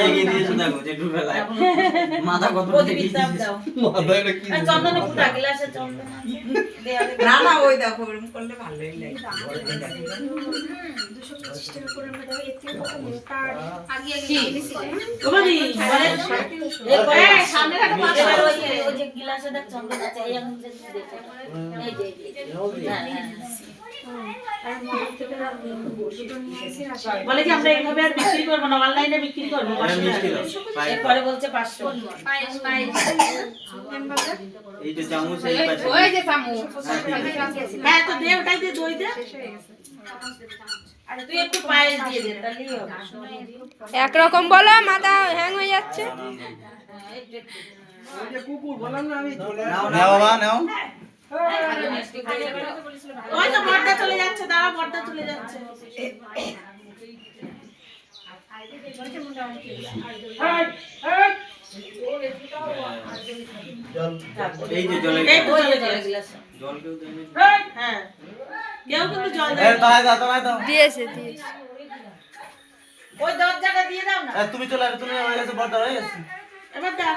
এগিয়ে দিয়েছো দেখো যে দুবেলায় মাথা কত প্রতিবিদ্যাপ দাও মাথায় কি আর চন্দনে ফুটা গ্লাসে চন্দন দেয়ালে না না ওই দেখো ওরকম করলে ভালোই লাগে 225 টাকা করে আমরা দাও এর থেকে কত নেব তার আগে ওবাদি বলে এই সামনে রাখো পাঁচশো এবার ওই যে গ্লাসে দেখ চন্দন আছে এই এখন যে দেখো এই যে আর মধ্যে থেকে দুটো নিয়ে এসে আসে বলে কি আমরা এইভাবে আর বিক্রি করব না অনলাইনে বিক্রি করব মিষ্টি দাও এরপরে বলছে 500 পায়েস পায়েস এমবাজার এই যে চামচ এই পাশে ওই যে সামু হ্যাঁ তো দে ওটাই দে দই দে আরে তুই একটু পায়েস দিয়ে দে তাহলেই হবে একরকম বলো মাথা হ্যাং হয়ে যাচ্ছে। নাও নাও বাবা নাও ওই তো বড়টা চলে যাচ্ছে দাঁড়া বড়টা চলে যাচ্ছে এই যে জলে এই তো চলে গ্লাস জল কেউ দেয়নি হ্যাঁ কেউ কিন্তু জল এর দেয় না। পায়ে দাও তোমায় দাও দিয়েছে। ওই দরজাটা দিয়ে দাও না তুমি চলে আসো তুমি হয়ে গেছে বড় হয়ে গেছে এবার দাও